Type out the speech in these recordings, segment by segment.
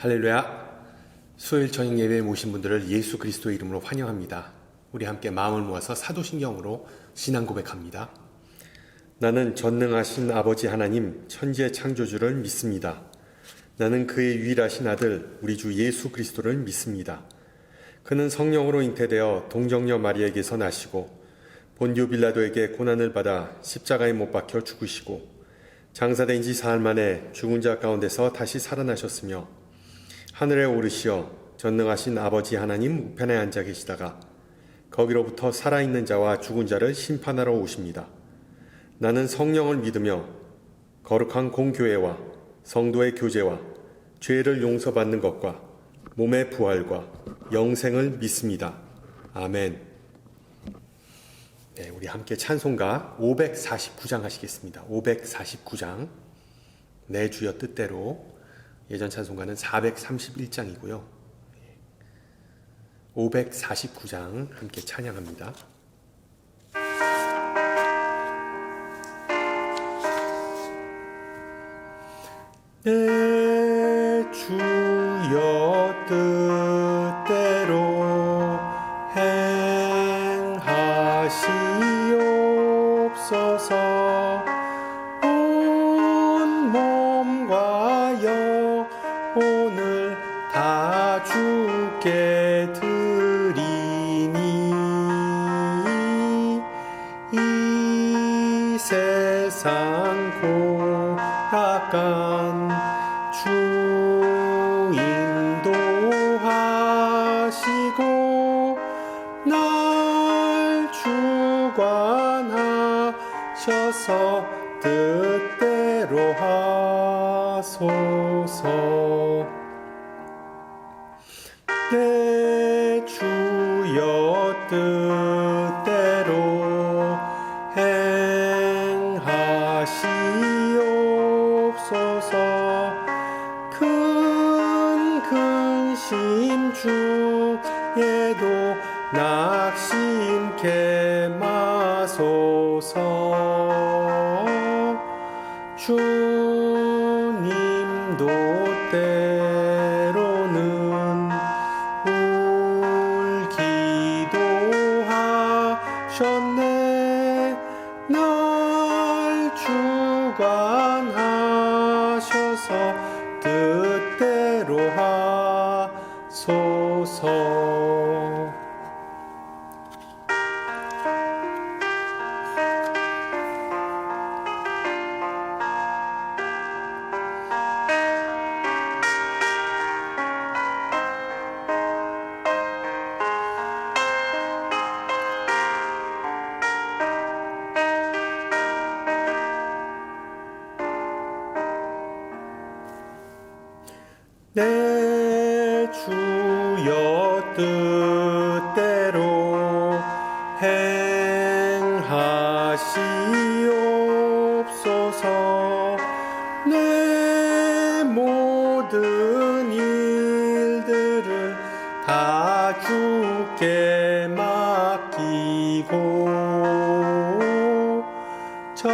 할렐루야. 수요일 저녁 예배에 모신 분들을 예수 그리스도의 이름으로 환영합니다. 우리 함께 마음을 모아서 사도신경으로 신앙 고백합니다. 나는 전능하신 아버지 하나님 천지의 창조주를 믿습니다. 나는 그의 유일하신 아들 우리 주 예수 그리스도를 믿습니다. 그는 성령으로 잉태되어 동정녀 마리아에게서 나시고 본디오 빌라도에게 고난을 받아 십자가에 못 박혀 죽으시고 장사된 지 사흘 만에 죽은 자 가운데서 다시 살아나셨으며 하늘에 오르시어 전능하신 아버지 하나님 우편에 앉아 계시다가 거기로부터 살아있는 자와 죽은 자를 심판하러 오십니다. 나는 성령을 믿으며 거룩한 공교회와 성도의 교제와 죄를 용서받는 것과 몸의 부활과 영생을 믿습니다. 아멘. 네, 우리 함께 찬송가 549장 하시겠습니다. 549장. 내 주여 뜻대로. 예전 찬송가는 431장이고요. 549장 함께 찬양합니다. 내 주여 뜻대로 행하시옵소서. 온 몸과 영혼을 다 주께 드리니 이 세상 고락한 주 인도하시고 날 주관하셔서 뜻대로 하소서. 내 주여 뜻대로 행하시옵소서. 큰 근심 중에도 낙심케 마소서. 주님도 때로는 울기도 하셨네. 날 주관하셔서 뜻대로 하소서. 내 주여 뜻대로 행하시옵소서. 내 모든 일들을 다 주께 맡기고 저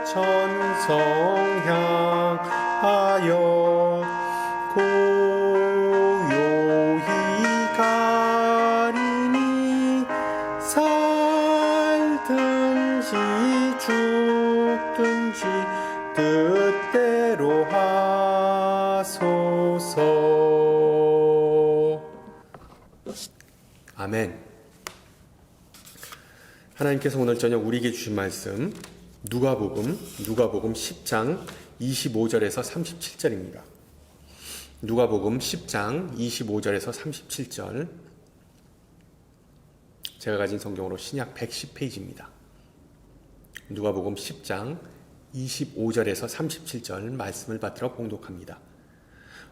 천성 향하여 고요히 가리니 살든지 죽든지 뜻대로 하소서. 아멘. 하나님께서 오늘 저녁 우리에게 주신 말씀 누가복음 10장 25절에서 37절입니다. 누가복음 10장 25절에서 37절. 제가 가진 성경으로 신약 110페이지입니다. 누가복음 10장 25절에서 37절 말씀을 받들어 봉독합니다.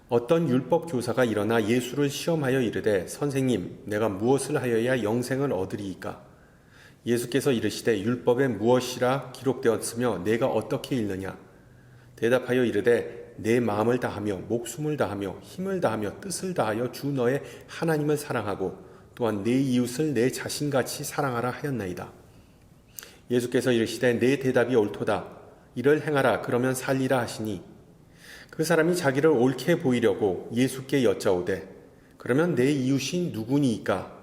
어떤 율법 교사가 일어나 예수를 시험하여 이르되 선생님 내가 무엇을 하여야 영생을 얻으리이까? 예수께서 이르시되 율법에 무엇이라 기록되었으며 내가 어떻게 읽느냐? 대답하여 이르되 내 마음을 다하며 목숨을 다하며 힘을 다하며 뜻을 다하여 주 너의 하나님을 사랑하고 또한 내 이웃을 내 자신같이 사랑하라 하였나이다. 예수께서 이르시되 내 대답이 옳도다. 이를 행하라 그러면 살리라 하시니 그 사람이 자기를 옳게 보이려고 예수께 여짜오되 그러면 내 이웃이 누구니이까?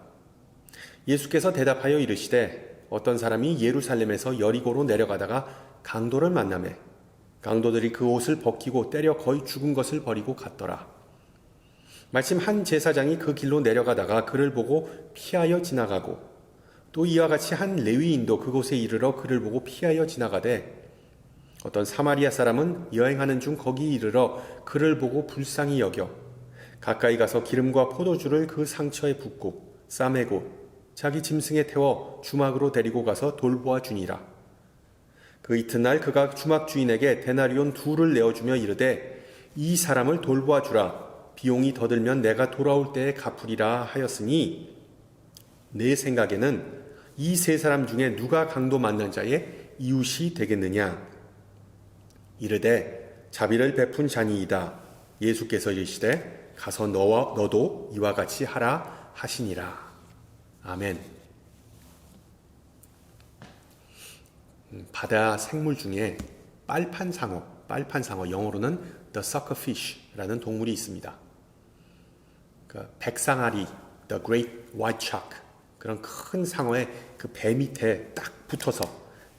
예수께서 대답하여 이르시되 어떤 사람이 예루살렘에서 여리고로 내려가다가 강도를 만나매 강도들이 그 옷을 벗기고 때려 거의 죽은 것을 버리고 갔더라. 마침 한 제사장이 그 길로 내려가다가 그를 보고 피하여 지나가고 또 이와 같이 한 레위인도 그곳에 이르러 그를 보고 피하여 지나가되 어떤 사마리아 사람은 여행하는 중 거기 이르러 그를 보고 불쌍히 여겨 가까이 가서 기름과 포도주를 그 상처에 붓고 싸매고 자기 짐승에 태워 주막으로 데리고 가서 돌보아 주니라. 그 이튿날 그가 주막 주인에게 데나리온 2를 내어주며 이르되 이 사람을 돌보아 주라. 비용이 더 들면 내가 돌아올 때에 갚으리라 하였으니 내 생각에는 이 세 사람 중에 누가 강도 만난 자의 이웃이 되겠느냐. 이르되 자비를 베푼 자니이다. 예수께서 이르시되 가서 너도 이와 같이 하라 하시니라. 아멘. 바다 생물 중에 빨판상어, 영어로는 the suckerfish라는 동물이 있습니다. 백상아리, the great white shark, 그런 큰 상어의 그 배 밑에 딱 붙어서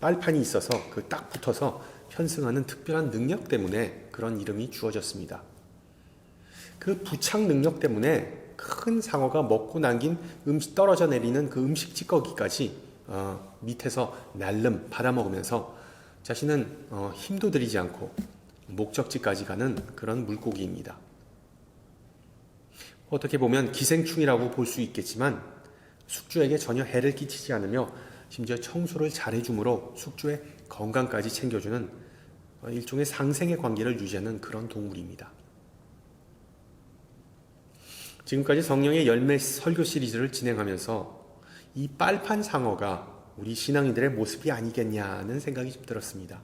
빨판이 있어서 그 딱 붙어서 편승하는 특별한 능력 때문에 그런 이름이 주어졌습니다. 그 부착 능력 때문에 큰 상어가 먹고 남긴 음식 떨어져 내리는 그 음식 찌꺼기까지 밑에서 날름 받아먹으면서 자신은 힘도 들이지 않고 목적지까지 가는 그런 물고기입니다. 어떻게 보면 기생충이라고 볼 수 있겠지만 숙주에게 전혀 해를 끼치지 않으며 심지어 청소를 잘해주므로 숙주의 건강까지 챙겨주는 일종의 상생의 관계를 유지하는 그런 동물입니다. 지금까지 성령의 열매 설교 시리즈를 진행하면서 이 빨판 상어가 우리 신앙인들의 모습이 아니겠냐는 생각이 좀 들었습니다.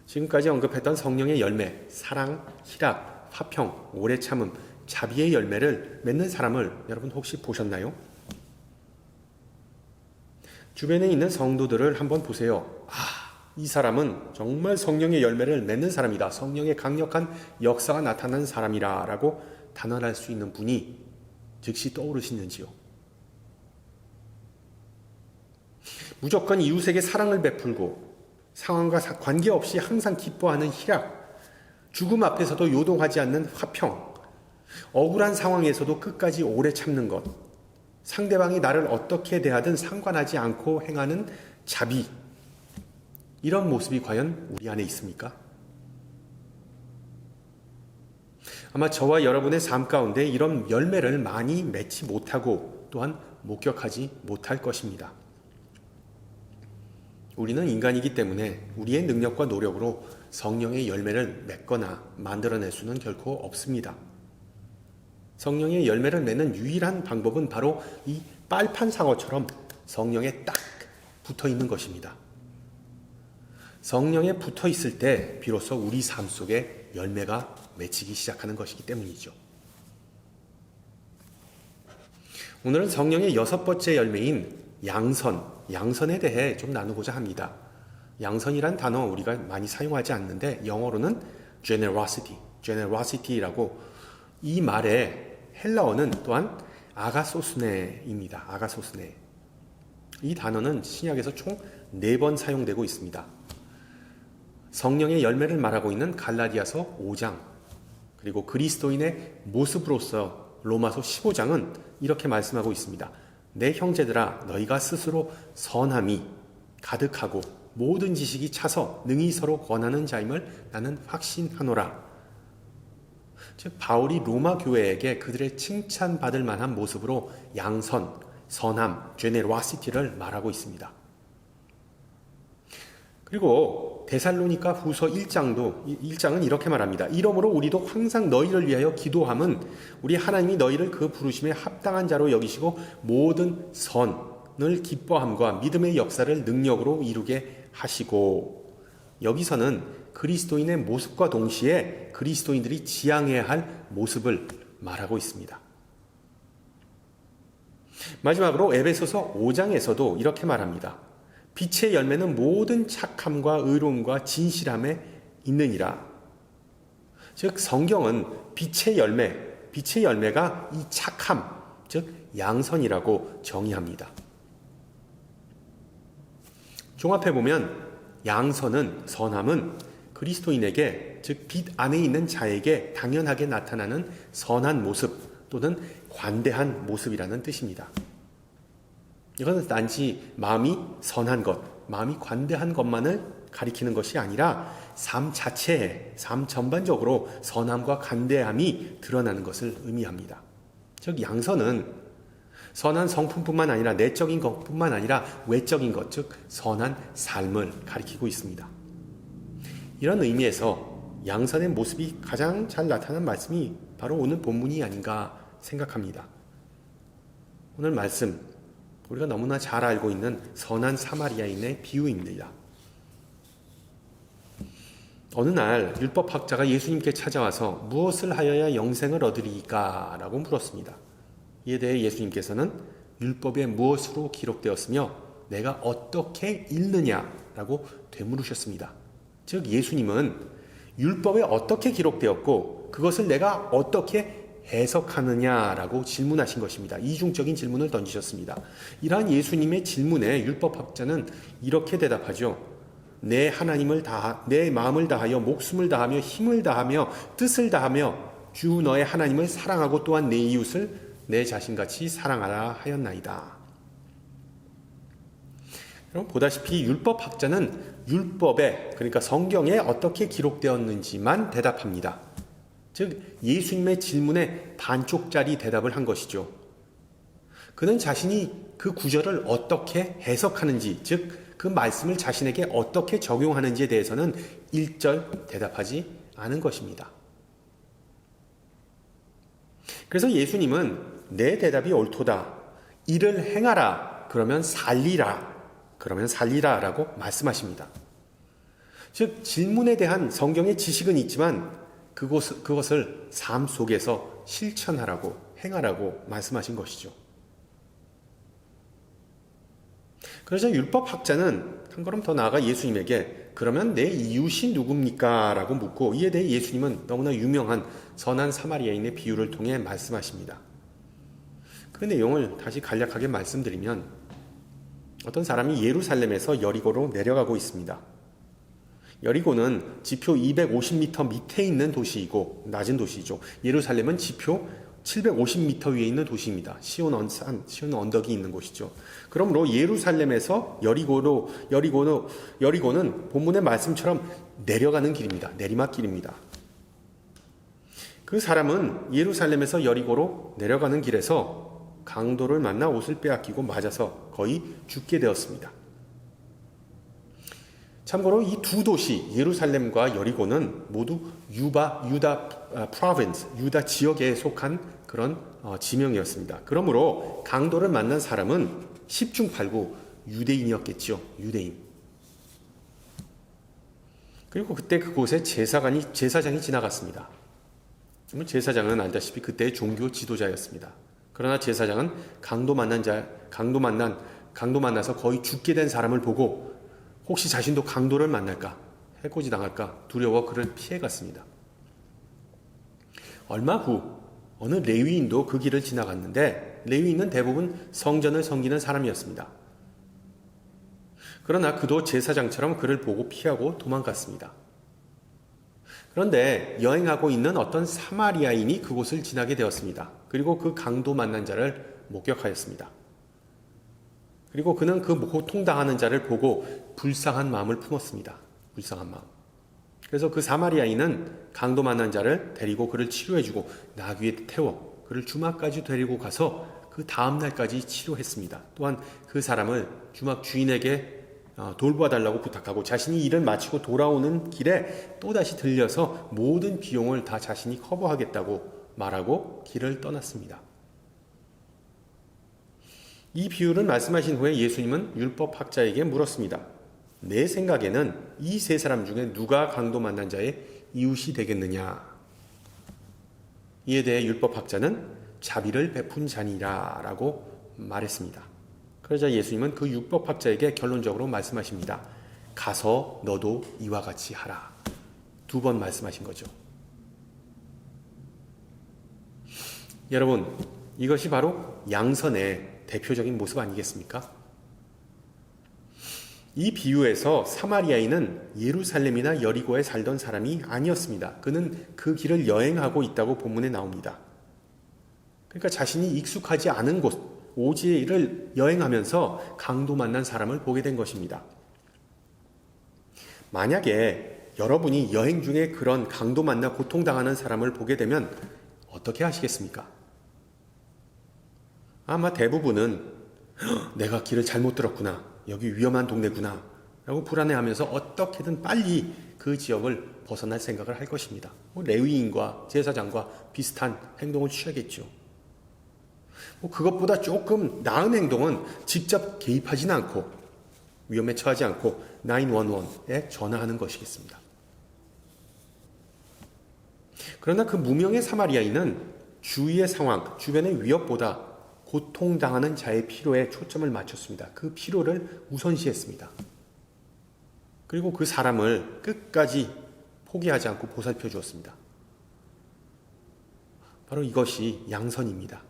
지금까지 언급했던 성령의 열매, 사랑, 희락, 화평, 오래 참음, 자비의 열매를 맺는 사람을 여러분 혹시 보셨나요? 주변에 있는 성도들을 한번 보세요. 이 사람은 정말 성령의 열매를 맺는 사람이다. 성령의 강력한 역사가 나타난 사람이라 라고 단언할 수 있는 분이 즉시 떠오르시는지요? 무조건 이웃에게 사랑을 베풀고 상황과 관계없이 항상 기뻐하는 희락, 죽음 앞에서도 요동하지 않는 화평, 억울한 상황에서도 끝까지 오래 참는 것, 상대방이 나를 어떻게 대하든 상관하지 않고 행하는 자비, 이런 모습이 과연 우리 안에 있습니까? 아마 저와 여러분의 삶 가운데 이런 열매를 많이 맺지 못하고 또한 목격하지 못할 것입니다. 우리는 인간이기 때문에 우리의 능력과 노력으로 성령의 열매를 맺거나 만들어낼 수는 결코 없습니다. 성령의 열매를 맺는 유일한 방법은 바로 이 빨판 상어처럼 성령에 딱 붙어 있는 것입니다. 성령에 붙어 있을 때 비로소 우리 삶 속에 열매가 맺히기 시작하는 것이기 때문이죠. 오늘은 성령의 6번째 열매인 양선에 대해 좀 나누고자 합니다. 양선이란 단어 우리가 많이 사용하지 않는데 영어로는 generosity라고, 이 말의 헬라어는 또한 아가소스네입니다. 아가소스네. 이 단어는 신약에서 총 4번 사용되고 있습니다. 성령의 열매를 말하고 있는 갈라디아서 5장, 그리고 그리스도인의 모습으로서 로마서 15장은 이렇게 말씀하고 있습니다. 내 형제들아, 너희가 스스로 선함이 가득하고 모든 지식이 차서 능히 서로 권하는 자임을 나는 확신하노라. 즉 바울이 로마 교회에게 그들의 칭찬받을 만한 모습으로 양선, 선함, generosity를 말하고 있습니다. 그리고 데살로니가 후서 1장은 이렇게 말합니다. 이러므로 우리도 항상 너희를 위하여 기도함은 우리 하나님이 너희를 그 부르심에 합당한 자로 여기시고 모든 선을 기뻐함과 믿음의 역사를 능력으로 이루게 하시고, 여기서는 그리스도인의 모습과 동시에 그리스도인들이 지향해야 할 모습을 말하고 있습니다. 마지막으로 에베소서 5장에서도 이렇게 말합니다. 빛의 열매는 모든 착함과 의로움과 진실함에 있느니라. 즉 성경은 빛의 열매가 이 착함, 즉 양선이라고 정의합니다. 종합해보면 양선은, 선함은 그리스도인에게, 즉 빛 안에 있는 자에게 당연하게 나타나는 선한 모습 또는 관대한 모습이라는 뜻입니다. 이것은 단지 마음이 선한 것, 마음이 관대한 것만을 가리키는 것이 아니라 삶 자체에, 삶 전반적으로 선함과 관대함이 드러나는 것을 의미합니다. 즉 양선은 선한 성품뿐만 아니라 내적인 것뿐만 아니라 외적인 것, 즉 선한 삶을 가리키고 있습니다. 이런 의미에서 양선의 모습이 가장 잘 나타난 말씀이 바로 오늘 본문이 아닌가 생각합니다. 오늘 말씀, 우리가 너무나 잘 알고 있는 선한 사마리아인의 비유입니다. 어느 날 율법학자가 예수님께 찾아와서 무엇을 하여야 영생을 얻으리까? 라고 물었습니다. 이에 대해 예수님께서는 율법에 무엇으로 기록되었으며 내가 어떻게 읽느냐라고 되물으셨습니다. 즉 예수님은 율법에 어떻게 기록되었고 그것을 내가 어떻게 해석하느냐라고 질문하신 것입니다. 이중적인 질문을 던지셨습니다. 이러한 예수님의 질문에 율법학자는 이렇게 대답하죠. 내 마음을 다하여 목숨을 다하며 힘을 다하며 뜻을 다하며 주 너의 하나님을 사랑하고 또한 내 이웃을 내 자신같이 사랑하라 하였나이다. 그럼 보다시피 율법학자는 율법에, 그러니까 성경에 어떻게 기록되었는지만 대답합니다. 즉 예수님의 질문에 반쪽짜리 대답을 한 것이죠. 그는 자신이 그 구절을 어떻게 해석하는지, 즉 그 말씀을 자신에게 어떻게 적용하는지에 대해서는 일절 대답하지 않은 것입니다. 그래서 예수님은 내 대답이 옳도다. 이를 행하라. 그러면 살리라. 라고 말씀하십니다. 즉 질문에 대한 성경의 지식은 있지만 그것을 삶 속에서 실천하라고, 행하라고 말씀하신 것이죠. 그래서 율법학자는 한 걸음 더 나아가 예수님에게 그러면 내 이웃이 누굽니까? 라고 묻고 이에 대해 예수님은 너무나 유명한 선한 사마리아인의 비유를 통해 말씀하십니다. 그 내용을 다시 간략하게 말씀드리면 어떤 사람이 예루살렘에서 여리고로 내려가고 있습니다. 여리고는 지표 250m 밑에 있는 도시이고 낮은 도시죠. 예루살렘은 지표 750m 위에 있는 도시입니다. 시온 언덕이 있는 곳이죠. 그러므로 예루살렘에서 여리고는 본문의 말씀처럼 내려가는 길입니다. 내리막길입니다. 그 사람은 예루살렘에서 여리고로 내려가는 길에서 강도를 만나 옷을 빼앗기고 맞아서 거의 죽게 되었습니다. 참고로 이 두 도시 예루살렘과 여리고는 모두 유다 프로빈스, 유다 지역에 속한 그런 지명이었습니다. 그러므로 강도를 만난 사람은 10중 8구 유대인이었겠죠. 유대인. 그리고 그때 그곳에 제사장이 지나갔습니다. 제사장은 알다시피 그때의 종교 지도자였습니다. 그러나 제사장은 강도 만나서 거의 죽게 된 사람을 보고 혹시 자신도 강도를 만날까, 해코지 당할까 두려워 그를 피해갔습니다. 얼마 후 어느 레위인도 그 길을 지나갔는데 레위인은 대부분 성전을 섬기는 사람이었습니다. 그러나 그도 제사장처럼 그를 보고 피하고 도망갔습니다. 그런데 여행하고 있는 어떤 사마리아인이 그곳을 지나게 되었습니다. 그리고 그 강도 만난 자를 목격하였습니다. 그리고 그는 그 고통당하는 자를 보고 불쌍한 마음을 품었습니다. 불쌍한 마음. 그래서 그 사마리아인은 강도 만난 자를 데리고 그를 치료해주고 나귀에 태워 그를 주막까지 데리고 가서 그 다음 날까지 치료했습니다. 또한 그 사람을 주막 주인에게 돌봐달라고 부탁하고 자신이 일을 마치고 돌아오는 길에 또다시 들려서 모든 비용을 다 자신이 커버하겠다고 말하고 길을 떠났습니다. 이 비유를 말씀하신 후에 예수님은 율법학자에게 물었습니다. 내 생각에는 이 세 사람 중에 누가 강도 만난 자의 이웃이 되겠느냐? 이에 대해 율법학자는 자비를 베푼 자니라 라고 말했습니다. 그러자 예수님은 그 율법학자에게 결론적으로 말씀하십니다. 가서 너도 이와 같이 하라. 2번 말씀하신 거죠. 여러분, 이것이 바로 양선의 대표적인 모습 아니겠습니까? 이 비유에서 사마리아인은 예루살렘이나 여리고에 살던 사람이 아니었습니다. 그는 그 길을 여행하고 있다고 본문에 나옵니다. 그러니까 자신이 익숙하지 않은 곳, 오지를 여행하면서 강도 만난 사람을 보게 된 것입니다. 만약에 여러분이 여행 중에 그런 강도 만나 고통당하는 사람을 보게 되면 어떻게 하시겠습니까? 아마 대부분은 내가 길을 잘못 들었구나, 여기 위험한 동네구나 라고 불안해하면서 어떻게든 빨리 그 지역을 벗어날 생각을 할 것입니다. 레위인과 제사장과 비슷한 행동을 취하겠죠. 그것보다 조금 나은 행동은 직접 개입하지는 않고 위험에 처하지 않고 911에 전화하는 것이겠습니다. 그러나 그 무명의 사마리아인은 주위의 상황, 주변의 위협보다 고통당하는 자의 필요에 초점을 맞췄습니다. 그 필요를 우선시했습니다. 그리고 그 사람을 끝까지 포기하지 않고 보살펴 주었습니다. 바로 이것이 양선입니다.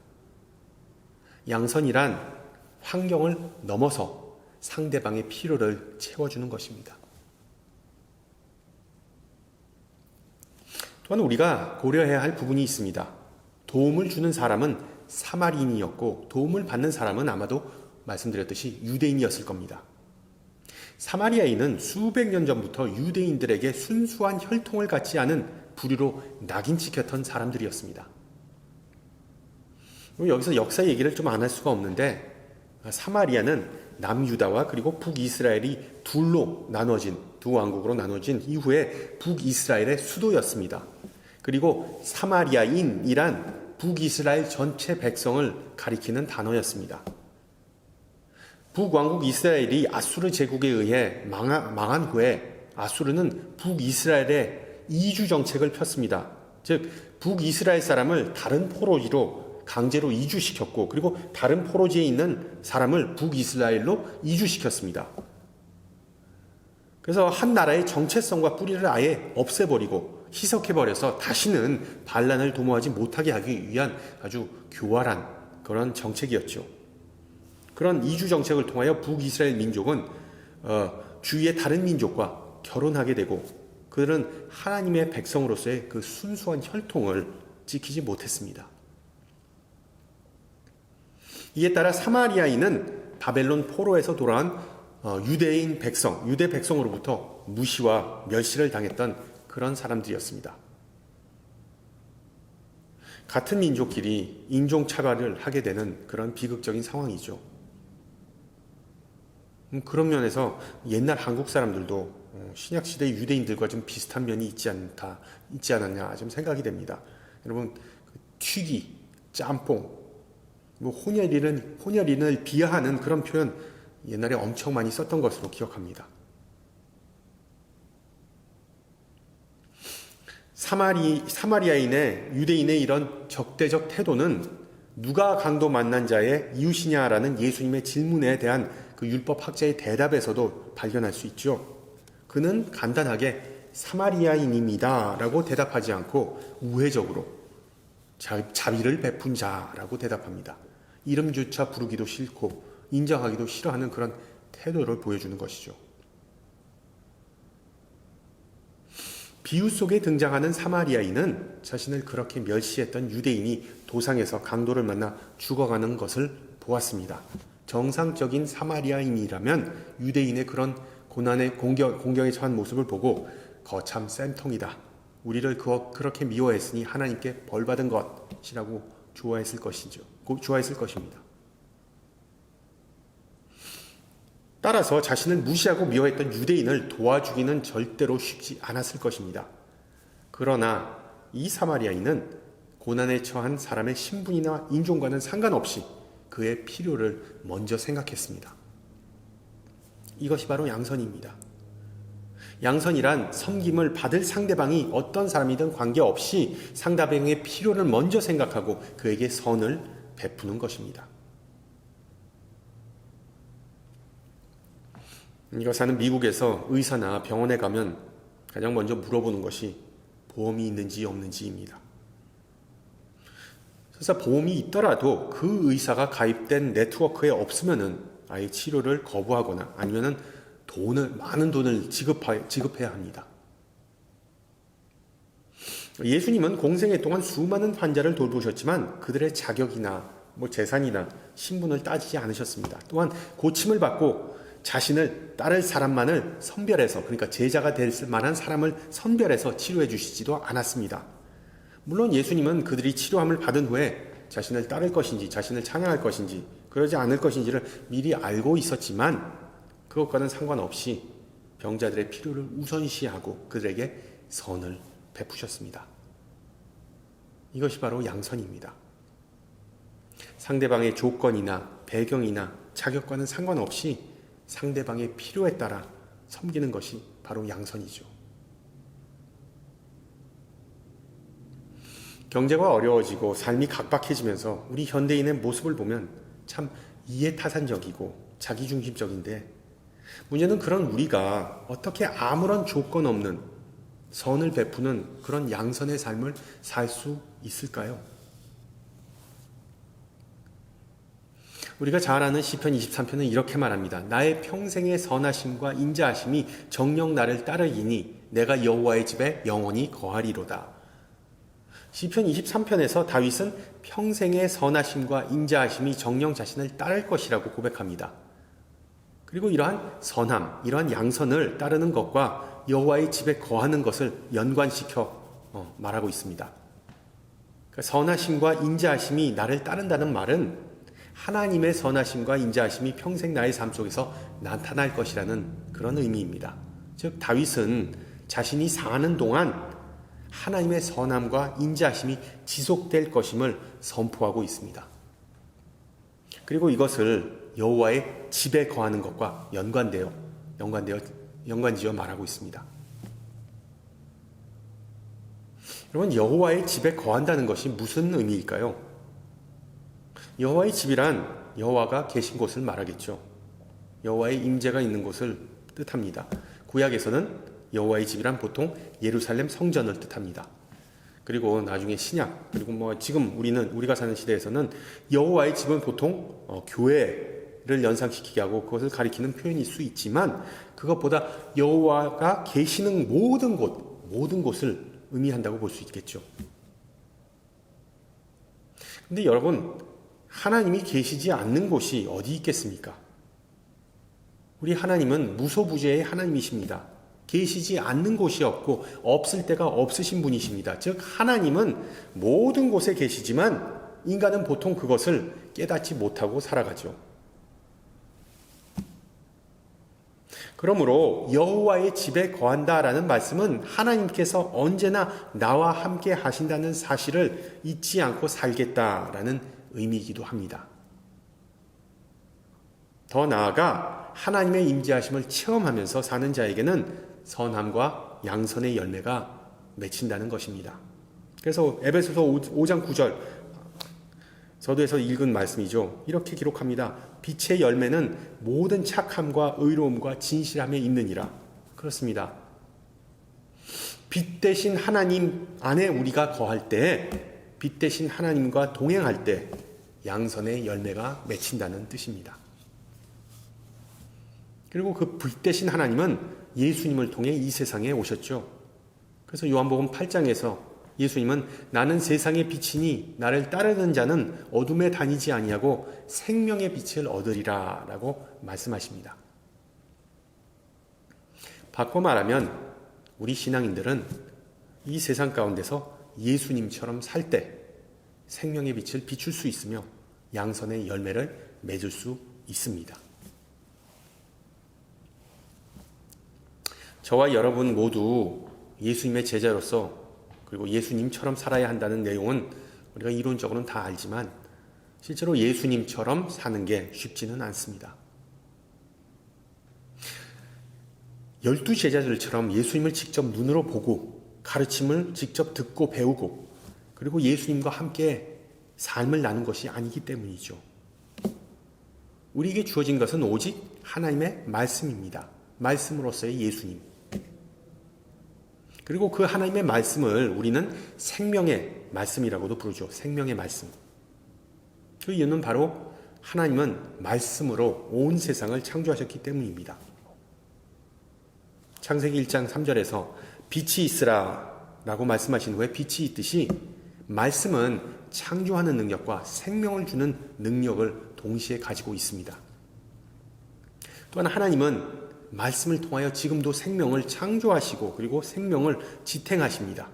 양선이란 환경을 넘어서 상대방의 필요를 채워주는 것입니다. 또한 우리가 고려해야 할 부분이 있습니다. 도움을 주는 사람은 사마리인이었고 도움을 받는 사람은 아마도 말씀드렸듯이 유대인이었을 겁니다. 사마리아인은 수백 년 전부터 유대인들에게 순수한 혈통을 갖지 않은 부류로 낙인 찍혔던 사람들이었습니다. 여기서 역사 얘기를 좀 안 할 수가 없는데 사마리아는 남유다와 그리고 북이스라엘이 둘로 나눠진 두 왕국으로 나눠진 이후에 북이스라엘의 수도였습니다. 그리고 사마리아인이란 북이스라엘 전체 백성을 가리키는 단어였습니다. 북왕국 이스라엘이 아수르 제국에 의해 망한 후에 아수르는 북이스라엘에 이주 정책을 폈습니다. 즉 북이스라엘 사람을 다른 포로지로 강제로 이주시켰고 그리고 다른 포로지에 있는 사람을 북이스라엘로 이주시켰습니다. 그래서 한 나라의 정체성과 뿌리를 아예 없애버리고 희석해버려서 다시는 반란을 도모하지 못하게 하기 위한 아주 교활한 그런 정책이었죠. 그런 이주 정책을 통하여 북이스라엘 민족은 주위의 다른 민족과 결혼하게 되고 그들은 하나님의 백성으로서의 그 순수한 혈통을 지키지 못했습니다. 이에 따라 사마리아인은 바벨론 포로에서 돌아온 유대인 백성, 유대 백성으로부터 무시와 멸시를 당했던 그런 사람들이었습니다. 같은 민족끼리 인종차별을 하게 되는 그런 비극적인 상황이죠. 그런 면에서 옛날 한국 사람들도 신약시대 유대인들과 좀 비슷한 면이 있지 않았냐 좀 생각이 됩니다. 여러분, 튀기, 짬뽕, 혼혈인을 비하하는 그런 표현 옛날에 엄청 많이 썼던 것으로 기억합니다. 사마리아인의 유대인의 이런 적대적 태도는 누가 강도 만난 자의 이웃이냐라는 예수님의 질문에 대한 그 율법학자의 대답에서도 발견할 수 있죠. 그는 간단하게 사마리아인입니다 라고 대답하지 않고 우회적으로 자비를 베푼 자라고 대답합니다. 이름조차 부르기도 싫고 인정하기도 싫어하는 그런 태도를 보여주는 것이죠. 비유 속에 등장하는 사마리아인은 자신을 그렇게 멸시했던 유대인이 도상에서 강도를 만나 죽어가는 것을 보았습니다. 정상적인 사마리아인이라면 유대인의 그런 고난에 공경에 처한 모습을 보고 거참 쌤통이다. 우리를 그렇게 미워했으니 하나님께 벌받은 것이라고 좋아했을 것입니다. 따라서 자신을 무시하고 미워했던 유대인을 도와주기는 절대로 쉽지 않았을 것입니다. 그러나 이 사마리아인은 고난에 처한 사람의 신분이나 인종과는 상관없이 그의 필요를 먼저 생각했습니다. 이것이 바로 양선입니다. 양선이란 섬김을 받을 상대방이 어떤 사람이든 관계없이 상대방의 필요를 먼저 생각하고 그에게 선을 베푸는 것입니다. 우리가 사는 미국에서 의사나 병원에 가면 가장 먼저 물어보는 것이 보험이 있는지 없는지입니다. 그래서 보험이 있더라도 그 의사가 가입된 네트워크에 없으면은 아예 치료를 거부하거나 아니면은 많은 돈을 지급해야 합니다. 예수님은 공생애 동안 수많은 환자를 돌보셨지만 그들의 자격이나 재산이나 신분을 따지지 않으셨습니다. 또한 고침을 받고 자신을 따를 사람만을 선별해서, 그러니까 제자가 될 만한 사람을 선별해서 치료해 주시지도 않았습니다. 물론 예수님은 그들이 치료함을 받은 후에 자신을 따를 것인지 자신을 찬양할 것인지 그러지 않을 것인지를 미리 알고 있었지만 그것과는 상관없이 병자들의 필요를 우선시하고 그들에게 선을 베푸셨습니다. 이것이 바로 양선입니다. 상대방의 조건이나 배경이나 자격과는 상관없이 상대방의 필요에 따라 섬기는 것이 바로 양선이죠. 경제가 어려워지고 삶이 각박해지면서 우리 현대인의 모습을 보면 참 이해타산적이고 자기중심적인데, 문제는 그런 우리가 어떻게 아무런 조건 없는 선을 베푸는 그런 양선의 삶을 살 수 있을까요? 우리가 잘 아는 시편 23편은 이렇게 말합니다. 나의 평생의 선하심과 인자하심이 정녕 나를 따르이니 내가 여호와의 집에 영원히 거하리로다. 시편 23편에서 다윗은 평생의 선하심과 인자하심이 정녕 자신을 따를 것이라고 고백합니다. 그리고 이러한 선함, 이러한 양선을 따르는 것과 여호와의 집에 거하는 것을 연관시켜 말하고 있습니다. 그러니까 선하심과 인자하심이 나를 따른다는 말은 하나님의 선하심과 인자하심이 평생 나의 삶 속에서 나타날 것이라는 그런 의미입니다. 즉 다윗은 자신이 사는 동안 하나님의 선함과 인자하심이 지속될 것임을 선포하고 있습니다. 그리고 이것을 여호와의 집에 거하는 것과 연관지어 말하고 있습니다. 여러분, 여호와의 집에 거한다는 것이 무슨 의미일까요? 여호와의 집이란 여호와가 계신 곳을 말하겠죠. 여호와의 임재가 있는 곳을 뜻합니다. 구약에서는 여호와의 집이란 보통 예루살렘 성전을 뜻합니다. 그리고 나중에 신약, 그리고 지금 우리가 사는 시대에서는 여호와의 집은 보통 교회를 연상시키게 하고 그것을 가리키는 표현일 수 있지만, 그것보다 여호와가 계시는 모든 곳을 의미한다고 볼 수 있겠죠. 근데 여러분, 하나님이 계시지 않는 곳이 어디 있겠습니까? 우리 하나님은 무소부재의 하나님이십니다. 계시지 않는 곳이 없고 없을 때가 없으신 분이십니다. 즉 하나님은 모든 곳에 계시지만 인간은 보통 그것을 깨닫지 못하고 살아가죠. 그러므로 여호와의 집에 거한다라는 말씀은 하나님께서 언제나 나와 함께 하신다는 사실을 잊지 않고 살겠다라는 의미이기도 합니다. 더 나아가 하나님의 임재하심을 체험하면서 사는 자에게는 선함과 양선의 열매가 맺힌다는 것입니다. 그래서 에베소서 5장 9절 서두에서 읽은 말씀이죠. 이렇게 기록합니다. 빛의 열매는 모든 착함과 의로움과 진실함에 있느니라. 그렇습니다. 빛 대신 하나님 안에 우리가 거할 때, 빛 대신 하나님과 동행할 때 양선의 열매가 맺힌다는 뜻입니다. 그리고 그 빛 대신 하나님은 예수님을 통해 이 세상에 오셨죠. 그래서 요한복음 8장에서 예수님은 나는 세상의 빛이니 나를 따르는 자는 어둠에 다니지 아니하고 생명의 빛을 얻으리라 라고 말씀하십니다. 바꿔 말하면 우리 신앙인들은 이 세상 가운데서 예수님처럼 살 때 생명의 빛을 비출 수 있으며 양선의 열매를 맺을 수 있습니다. 저와 여러분 모두 예수님의 제자로서 그리고 예수님처럼 살아야 한다는 내용은 우리가 이론적으로는 다 알지만 실제로 예수님처럼 사는 게 쉽지는 않습니다. 12 제자들처럼 예수님을 직접 눈으로 보고 가르침을 직접 듣고 배우고 그리고 예수님과 함께 삶을 나눈 것이 아니기 때문이죠. 우리에게 주어진 것은 오직 하나님의 말씀입니다. 말씀으로서의 예수님. 그리고 그 하나님의 말씀을 우리는 생명의 말씀이라고도 부르죠. 생명의 말씀. 그 이유는 바로 하나님은 말씀으로 온 세상을 창조하셨기 때문입니다. 창세기 1장 3절에서 빛이 있으라 라고 말씀하신 후에 빛이 있듯이 말씀은 창조하는 능력과 생명을 주는 능력을 동시에 가지고 있습니다. 또한 하나님은 말씀을 통하여 지금도 생명을 창조하시고 그리고 생명을 지탱하십니다.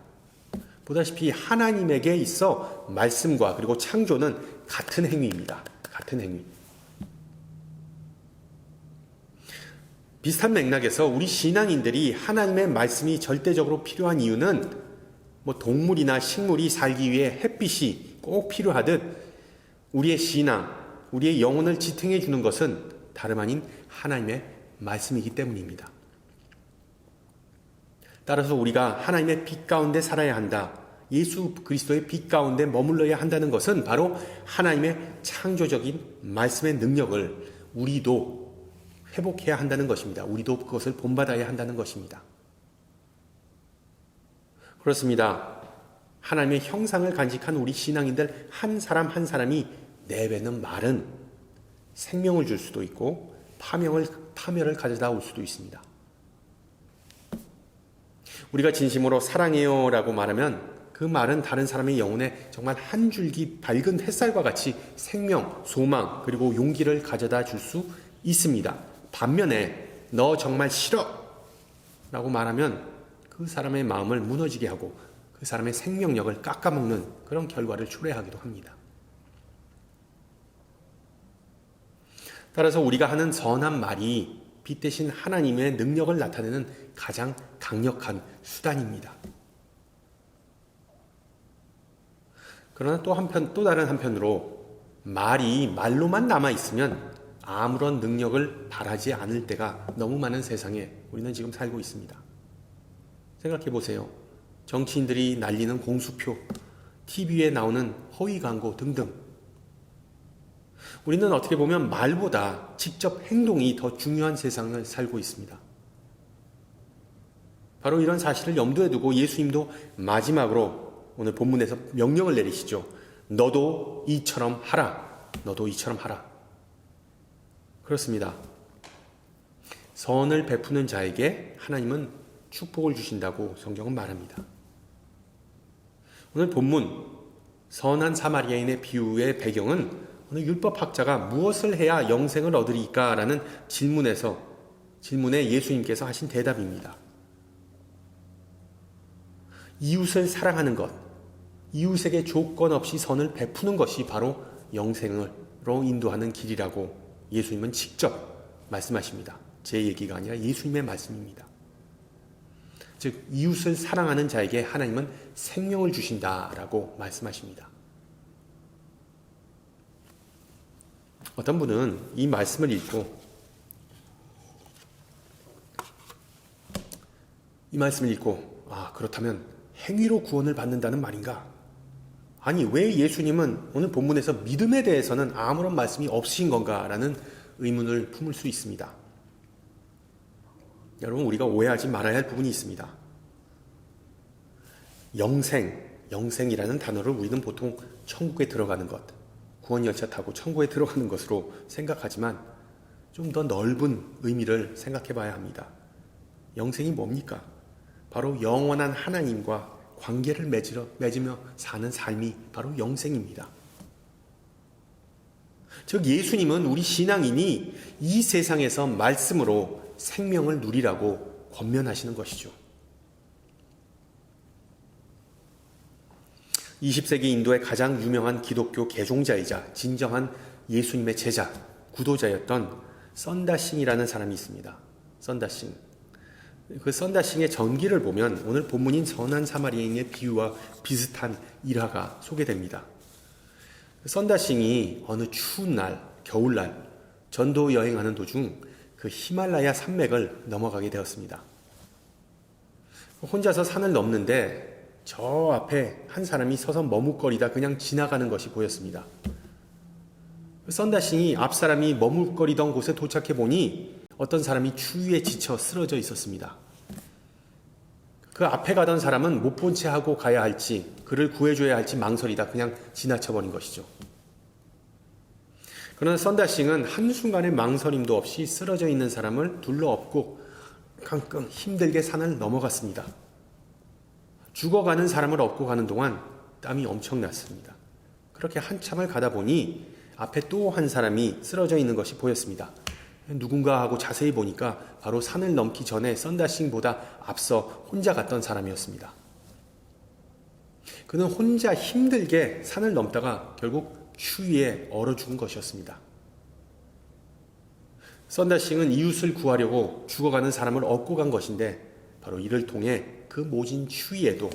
보다시피 하나님에게 있어 말씀과 그리고 창조는 같은 행위입니다. 같은 행위. 비슷한 맥락에서 우리 신앙인들이 하나님의 말씀이 절대적으로 필요한 이유는 동물이나 식물이 살기 위해 햇빛이 꼭 필요하듯 우리의 신앙, 우리의 영혼을 지탱해 주는 것은 다름 아닌 하나님의 말씀이기 때문입니다. 따라서 우리가 하나님의 빛 가운데 살아야 한다. 예수 그리스도의 빛 가운데 머물러야 한다는 것은 바로 하나님의 창조적인 말씀의 능력을 우리도 회복해야 한다는 것입니다. 우리도 그것을 본받아야 한다는 것입니다. 그렇습니다. 하나님의 형상을 간직한 우리 신앙인들 한 사람 한 사람이 내뱉는 말은 생명을 줄 수도 있고 파멸을 가져다 올 수도 있습니다. 우리가 진심으로 사랑해요 라고 말하면 그 말은 다른 사람의 영혼에 정말 한 줄기 밝은 햇살과 같이 생명, 소망, 그리고 용기를 가져다 줄 수 있습니다. 반면에 너 정말 싫어 라고 말하면 그 사람의 마음을 무너지게 하고 그 사람의 생명력을 깎아먹는 그런 결과를 초래하기도 합니다. 따라서 우리가 하는 선한 말이 빛 대신 하나님의 능력을 나타내는 가장 강력한 수단입니다. 그러나 또 다른 한편으로 말이 말로만 남아있으면 아무런 능력을 발하지 않을 때가 너무 많은 세상에 우리는 지금 살고 있습니다. 생각해 보세요. 정치인들이 날리는 공수표, TV에 나오는 허위 광고 등등. 우리는 어떻게 보면 말보다 직접 행동이 더 중요한 세상을 살고 있습니다. 바로 이런 사실을 염두에 두고 예수님도 마지막으로 오늘 본문에서 명령을 내리시죠. 너도 이처럼 하라. 너도 이처럼 하라. 그렇습니다. 선을 베푸는 자에게 하나님은 축복을 주신다고 성경은 말합니다. 오늘 본문 선한 사마리아인의 비유의 배경은 오늘 율법학자가 무엇을 해야 영생을 얻으리까? 라는 질문에 예수님께서 하신 대답입니다. 이웃을 사랑하는 것, 이웃에게 조건 없이 선을 베푸는 것이 바로 영생으로 인도하는 길이라고 예수님은 직접 말씀하십니다. 제 얘기가 아니라 예수님의 말씀입니다. 즉 이웃을 사랑하는 자에게 하나님은 생명을 주신다라고 말씀하십니다. 어떤 분은 이 말씀을 읽고 그렇다면 행위로 구원을 받는다는 말인가? 아니 왜 예수님은 오늘 본문에서 믿음에 대해서는 아무런 말씀이 없으신 건가? 라는 의문을 품을 수 있습니다. 여러분 우리가 오해하지 말아야 할 부분이 있습니다. 영생이라는 단어를 우리는 보통 천국에 들어가는 것, 구원열차 타고 천국에 들어가는 것으로 생각하지만 좀 더 넓은 의미를 생각해 봐야 합니다. 영생이 뭡니까? 바로 영원한 하나님과 관계를 맺으며 사는 삶이 바로 영생입니다. 즉 예수님은 우리 신앙인이 이 세상에서 말씀으로 생명을 누리라고 권면하시는 것이죠. 20세기 인도의 가장 유명한 기독교 개종자이자 진정한 예수님의 제자, 구도자였던 썬다싱이라는 사람이 있습니다. 썬다싱. 그 썬다싱의 전기를 보면 오늘 본문인 선한 사마리아인의 비유와 비슷한 일화가 소개됩니다. 썬다싱이 어느 추운 날, 겨울날 전도 여행하는 도중 그 히말라야 산맥을 넘어가게 되었습니다. 혼자서 산을 넘는데 저 앞에 한 사람이 서서 머뭇거리다 그냥 지나가는 것이 보였습니다. 썬다싱이 앞 사람이 머뭇거리던 곳에 도착해 보니 어떤 사람이 추위에 지쳐 쓰러져 있었습니다. 그 앞에 가던 사람은 못 본 채 하고 가야 할지 그를 구해줘야 할지 망설이다 그냥 지나쳐버린 것이죠. 그러나 썬다싱은 한순간의 망설임도 없이 쓰러져 있는 사람을 둘러엎고 깡깡 힘들게 산을 넘어갔습니다. 죽어가는 사람을 업고 가는 동안 땀이 엄청났습니다. 그렇게 한참을 가다 보니 앞에 또 한 사람이 쓰러져 있는 것이 보였습니다. 누군가 하고 자세히 보니까 바로 산을 넘기 전에 썬다싱보다 앞서 혼자 갔던 사람이었습니다. 그는 혼자 힘들게 산을 넘다가 결국 추위에 얼어 죽은 것이었습니다. 썬다싱은 이웃을 구하려고 죽어가는 사람을 업고 간 것인데 바로 이를 통해 그 모진 추위에도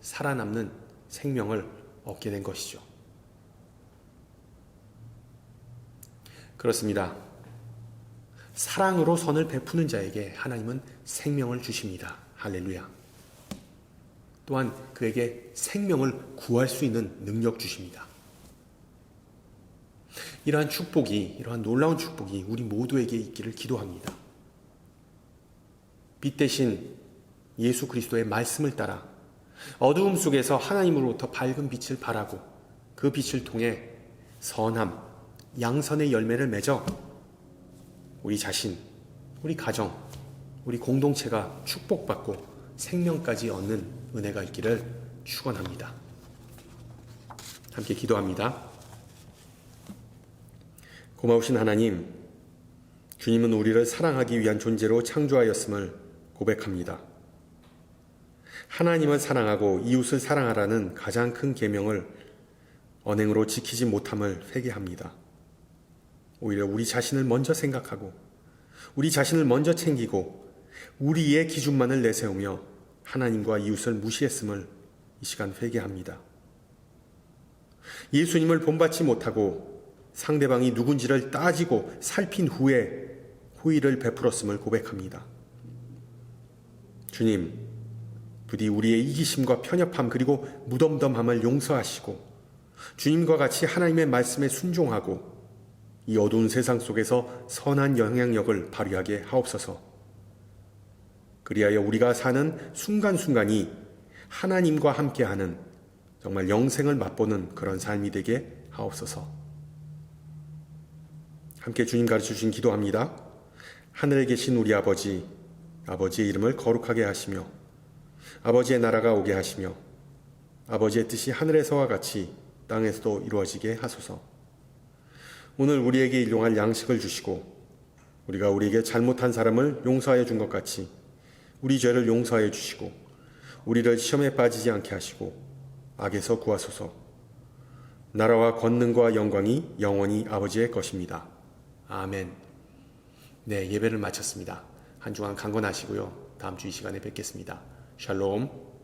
살아남는 생명을 얻게 된 것이죠. 그렇습니다. 사랑으로 선을 베푸는 자에게 하나님은 생명을 주십니다. 할렐루야. 또한 그에게 생명을 구할 수 있는 능력 주십니다. 이러한 축복이, 이러한 놀라운 축복이 우리 모두에게 있기를 기도합니다. 빛 대신 예수 그리스도의 말씀을 따라 어두움 속에서 하나님으로부터 밝은 빛을 발하고 그 빛을 통해 선함, 양선의 열매를 맺어 우리 자신, 우리 가정, 우리 공동체가 축복받고 생명까지 얻는 은혜가 있기를 축원합니다. 함께 기도합니다. 고마우신 하나님, 주님은 우리를 사랑하기 위한 존재로 창조하였음을 고백합니다. 하나님을 사랑하고 이웃을 사랑하라는 가장 큰 계명을 언행으로 지키지 못함을 회개합니다. 오히려 우리 자신을 먼저 생각하고 우리 자신을 먼저 챙기고 우리의 기준만을 내세우며 하나님과 이웃을 무시했음을 이 시간 회개합니다. 예수님을 본받지 못하고 상대방이 누군지를 따지고 살핀 후에 호의를 베풀었음을 고백합니다. 주님, 부디 우리의 이기심과 편협함 그리고 무덤덤함을 용서하시고 주님과 같이 하나님의 말씀에 순종하고 이 어두운 세상 속에서 선한 영향력을 발휘하게 하옵소서. 그리하여 우리가 사는 순간순간이 하나님과 함께하는 정말 영생을 맛보는 그런 삶이 되게 하옵소서. 함께 주님 가르쳐주신 기도합니다. 하늘에 계신 우리 아버지, 아버지의 이름을 거룩하게 하시며 아버지의 나라가 오게 하시며 아버지의 뜻이 하늘에서와 같이 땅에서도 이루어지게 하소서. 오늘 우리에게 일용할 양식을 주시고 우리가 우리에게 잘못한 사람을 용서하여 준 것 같이 우리 죄를 용서하여 주시고 우리를 시험에 빠지지 않게 하시고 악에서 구하소서. 나라와 권능과 영광이 영원히 아버지의 것입니다. 아멘. 네, 예배를 마쳤습니다. 한 주간 강건하시고요. 다음 주 이 시간에 뵙겠습니다. 샬롬.